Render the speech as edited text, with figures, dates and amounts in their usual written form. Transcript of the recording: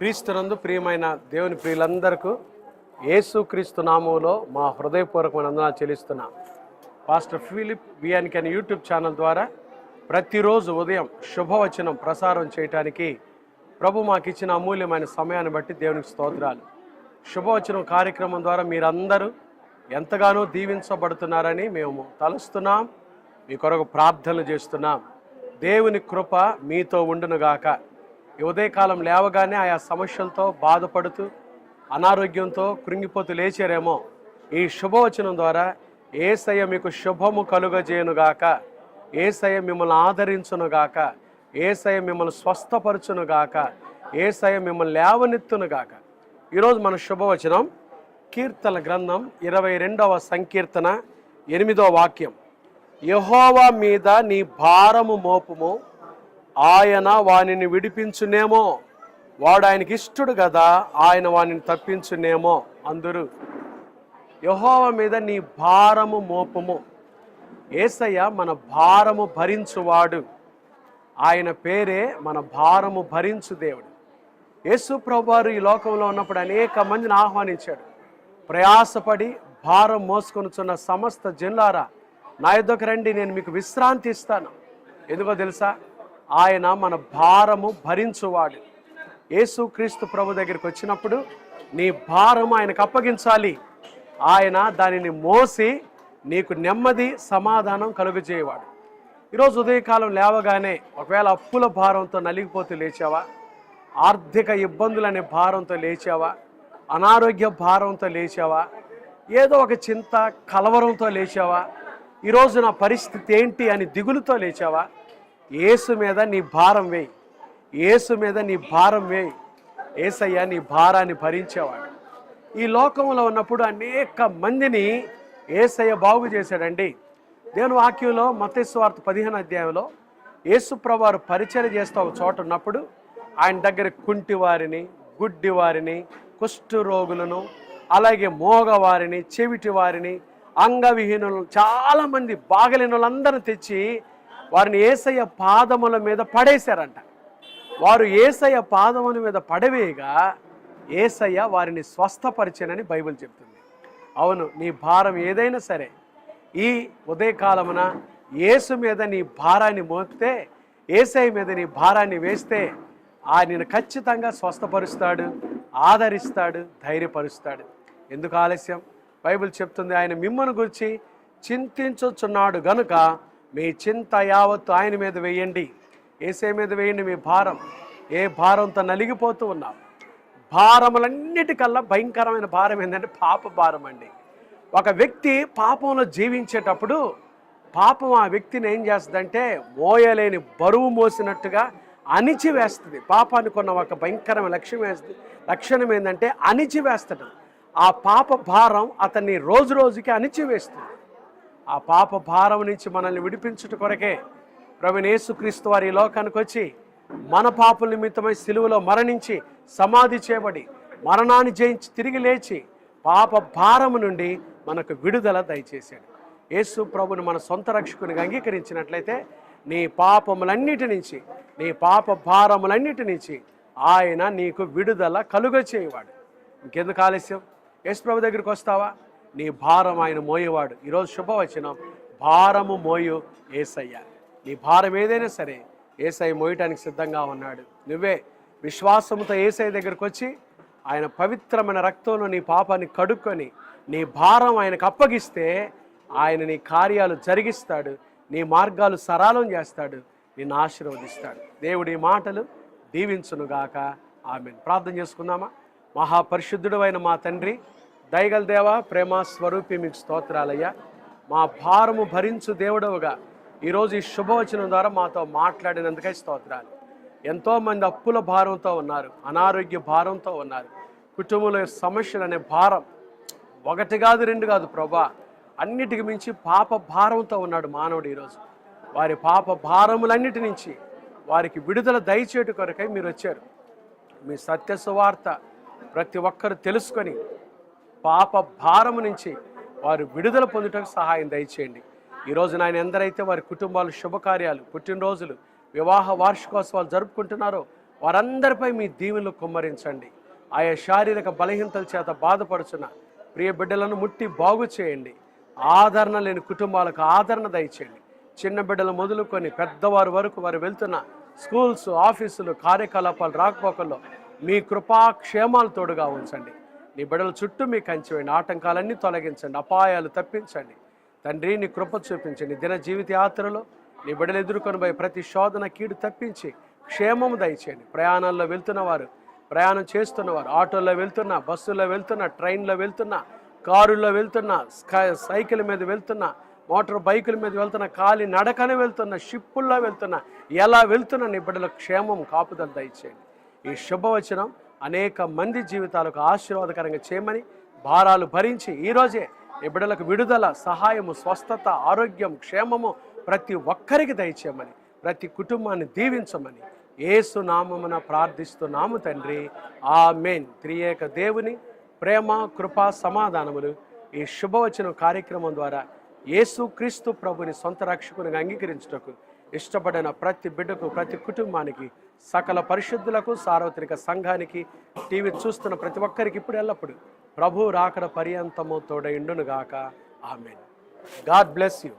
క్రీస్తునందు ప్రియమైన దేవుని ప్రియులందరికీ యేసుక్రీస్తు నామములో మా హృదయపూర్వకమైన వందనాలు చెల్లిస్తున్నా. పాస్టర్ ఫిలిప్ వియానికన్ యూట్యూబ్ ఛానల్ ద్వారా ప్రతిరోజు ఉదయం శుభవచనం ప్రసారం చేయడానికి ప్రభు మాకు ఇచ్చిన అమూల్యమైన సమయాన్ని బట్టి దేవునికి స్తోత్రాలు. శుభవచనం కార్యక్రమం ద్వారా మీరందరూ ఎంతగానో దీవించబడుతున్నారని మేము తలుస్తున్నాం. మీ కొరకు ప్రార్థనలు చేస్తున్నాం. దేవుని కృప మీతో ఉండునుగాక. ఈ ఉదయకాలం లేవగానే ఆయా సమస్యలతో బాధపడుతూ అనారోగ్యంతో కృంగిపోతూ లేచారేమో, ఈ శుభవచనం ద్వారా యేసయ్య మీకు శుభము కలుగజేయునుగాక, యేసయ్య మిమ్మల్ని ఆదరించునుగాక, యేసయ్య మిమ్మల్ని స్వస్థపరచునుగాక, యేసయ్య మిమ్మల్ని లేవనెత్తునుగాక. ఈరోజు మన శుభవచనం కీర్తన గ్రంథం 22వ సంకీర్తన 8వ వాక్యం. యెహోవా మీద నీ భారము మోపుము, ఆయన వానిని విడిపించునేమో. వాడు ఆయనకి ఇష్టడు కదా, ఆయన వానిని తప్పించునేమో అందరూ. యెహోవా మీద నీ భారము మోపుము. యేసయ్య మన భారము భరించువాడు. ఆయన పేరే మన భారము భరించు దేవుడు. యేసు ప్రభువారు ఈ లోకంలో ఉన్నప్పుడు అనేక మందిని ఆహ్వానించాడు. ప్రయాసపడి భారం మోసుకొనుచున్న సమస్త జనులారా, నా యొద్దకు రండి, నేను మీకు విశ్రాంతి ఇస్తాను. ఎందుకో తెలుసా? ఆయన మన భారము భరించువాడు. యేసుక్రీస్తు ప్రభు దగ్గరికి వచ్చినప్పుడు నీ భారం ఆయనకు అప్పగించాలి. ఆయన దానిని మోసి నీకు నెమ్మది సమాధానం కలుగజేయవాడు. ఈరోజు ఉదయకాలం లేవగానే ఒకవేళ అప్పుల భారంతో నలిగిపోతూ లేచావా, ఆర్థిక ఇబ్బందులనే భారంతో లేచావా, అనారోగ్య భారంతో లేచావా, ఏదో ఒక చింత కలవరంతో లేచావా, ఈరోజు నా పరిస్థితి ఏంటి అని దిగులుతో లేచావా, యేసు మీద నీ భారం వేయి. యేసు మీద నీ భారం వేయి. యేసయ్య నీ భారాన్ని భరించేవాడు. ఈ లోకంలో ఉన్నప్పుడు అనేక మందిని యేసయ్య బాగు చేశాడండి. దేవుని వాక్యంలో మత్తయి సువార్త 15వ అధ్యాయంలో యేసు ప్రభువారు పరిచర్య చేస్తూ ఒక చోట ఉన్నప్పుడు ఆయన దగ్గర కుంటి వారిని, గుడ్డి వారిని, కుష్టు రోగులను, అలాగే మోగవారిని, చెవిటి వారిని, అంగవిహీనులను, చాలామంది బాగలేని వాళ్ళందరూ తెచ్చి వారిని యేసయ్య పాదముల మీద పడేశారంట. వారు యేసయ్య పాదముల మీద పడవేయగా యేసయ్య వారిని స్వస్థపరిచానని బైబిల్ చెప్తుంది. అవును, నీ భారం ఏదైనా సరే ఈ ఉదయకాలమున యేసు మీద నీ భారాన్ని మోపితే, యేసయ్య మీద నీ భారాన్ని వేస్తే ఆయన ఖచ్చితంగా స్వస్థపరుస్తాడు, ఆదరిస్తాడు, ధైర్యపరుస్తాడు. ఎందుకు ఆలస్యం? బైబిల్ చెప్తుంది, ఆయన మిమ్మల్ని గురించి చింతించుచున్నాడు గనుక మీ చింత యావత్తు ఆయన మీద వేయండి. యేసయ్య మీద వేయండి మీ భారం. ఏ భారంతో నలిగిపోతూ ఉన్నాం? భారములన్నిటికల్లా భయంకరమైన భారం ఏంటంటే పాప భారం అండి. ఒక వ్యక్తి పాపంలో జీవించేటప్పుడు పాపం ఆ వ్యక్తిని ఏం చేస్తుందంటే మోయలేని బరువు మోసినట్టుగా అణిచివేస్తుంది. పాపానికి ఉన్న ఒక భయంకరమైన లక్షణం ఏంటంటే అణిచివేస్తడం. ఆ పాప భారం అతన్ని రోజు రోజుకి అణిచివేస్తుంది. ఆ పాప భారం నుంచి మనల్ని విడిపించుట కొరకే ప్రభువైన యేసుక్రీస్తు వారి ఈ లోకానికి వచ్చి మన పాపుల నిమిత్తమై సిలువలో మరణించి సమాధి చేయబడి మరణాన్ని జయించి తిరిగి లేచి పాప భారము నుండి మనకు విడుదల దయచేశాడు. యేసు ప్రభుని మన సొంత రక్షకునిగా అంగీకరించినట్లయితే నీ పాపములన్నిటి నుంచి, నీ పాప భారములన్నిటి నుంచి ఆయన నీకు విడుదల కలుగచేయవాడు. ఇంకెందుకు ఆలస్యం? యేసు ప్రభు దగ్గరికి వస్తావా? నీ భారం ఆయన మోయేవాడు. ఈరోజు శుభవచనం, భారము మోయు యేసయ్య. నీ భారం ఏదైనా సరే యేసయ్య మోయటానికి సిద్ధంగా ఉన్నాడు. నువ్వే విశ్వాసంతో యేసయ్య దగ్గరికి వచ్చి ఆయన పవిత్రమైన రక్తంలో నీ పాపాన్ని కడుక్కొని నీ భారం ఆయనకు అప్పగిస్తే ఆయన నీ కార్యాలు జరిగిస్తాడు, నీ మార్గాలు సరళం చేస్తాడు, నిన్ను ఆశీర్వదిస్తాడు. దేవుడి మాటలు దీవించునుగాక. ఆమేన్. ప్రార్థన చేసుకుందామా? మహాపరిశుద్ధుడు అయిన మా తండ్రి, దయగల దేవ, ప్రేమ స్వరూపి, మీకు స్తోత్రాలయ్యా. మా భారము భరించు దేవుడవుగా ఈరోజు ఈ శుభవచనం ద్వారా మాతో మాట్లాడినందుకై స్తోత్రాలు. ఎంతోమంది అప్పుల భారంతో ఉన్నారు, అనారోగ్య భారంతో ఉన్నారు, కుటుంబంలో సమస్యలు అనే భారం ఒకటి కాదు, రెండు కాదు ప్రభా, అన్నిటికి మించి పాప భారంతో ఉన్నాడు మానవుడు. ఈరోజు వారి పాప భారములన్నిటి నుంచి వారికి విడుదల దయచేటు కొరకై మీరు వచ్చారు. మీ సత్య సువార్త ప్రతి ఒక్కరు తెలుసుకొని పాప భారము నుంచి వారు విడుదల పొందుటకు సహాయం దయచేయండి. ఈరోజు నాయన ఎందరైతే వారి కుటుంబాలు శుభకార్యాలు, పుట్టినరోజులు, వివాహ వార్షికోత్సవాలు జరుపుకుంటున్నారో వారందరిపై మీ దీవెనలు కుమ్మరించండి. ఆయా శారీరక బలహీనతల చేత బాధపడుచున్న ప్రియ బిడ్డలను ముట్టి బాగు చేయండి. ఆదరణ లేని కుటుంబాలకు ఆదరణ దయచేయండి. చిన్న బిడ్డలు మొదలుకొని పెద్దవారి వరకు వారు వెళ్తున్న స్కూల్స్, ఆఫీసులు, కార్యకలాపాలు, రాకపోకల్లో మీ కృపాక్షేమాలు తోడుగా ఉంచండి. నీ బిడ్డల చుట్టూ మీ కంచి వేయండి. ఆటంకాలన్నీ తొలగించండి, అపాయాలు తప్పించండి. తండ్రి, నీ కృప చూపించండి. దిన జీవిత యాత్రలో నీ బిడ్డలు ఎదుర్కొని పోయి ప్రతి శోధన, కీడు తప్పించి క్షేమము దయచేయండి. ప్రయాణాల్లో వెళ్తున్నవారు, ప్రయాణం చేస్తున్నవారు, ఆటోల్లో వెళ్తున్నా, బస్సుల్లో వెళ్తున్నా, ట్రైన్లో వెళ్తున్నా, కారుల్లో వెళ్తున్నా, సైకిల్ మీద వెళ్తున్నా, మోటార్ బైకుల మీద వెళ్తున్నా, కాలి నడకనే వెళ్తున్నా, షిప్పుల్లో వెళ్తున్నా, ఎలా వెళ్తున్నా నీ బిడ్డల క్షేమం, కాపుదల దయచేయండి. ఈ శుభవచనం అనేక మంది జీవితాలకు ఆశీర్వాదకరంగా చేయమని, భారాలు భరించి ఈరోజే నీ బిడ్డలకు విడుదల, సహాయము, స్వస్థత, ఆరోగ్యం, క్షేమము ప్రతి ఒక్కరికి దయచేయమని, ప్రతి కుటుంబాన్ని దీవించమని యేసు నామమున ప్రార్థిస్తున్నాము తండ్రి. ఆమేన్. త్రియేక దేవుని ప్రేమ, కృప, సమాధానములు ఈ శుభవచన కార్యక్రమం ద్వారా యేసు క్రీస్తు ప్రభుని సొంత రక్షకునిగా అంగీకరించుటకు ఇష్టపడిన ప్రతి బిడ్డకు, ప్రతి కుటుంబానికి, సకల పరిశుద్ధులకు, సార్వత్రిక సంఘానికి, టీవీ చూస్తున్న ప్రతి ఒక్కరికి ఇప్పుడు ఎల్లప్పుడు ప్రభు రాకడ పర్యంతము తోడైండునుగాక. ఆమేన్. God bless you.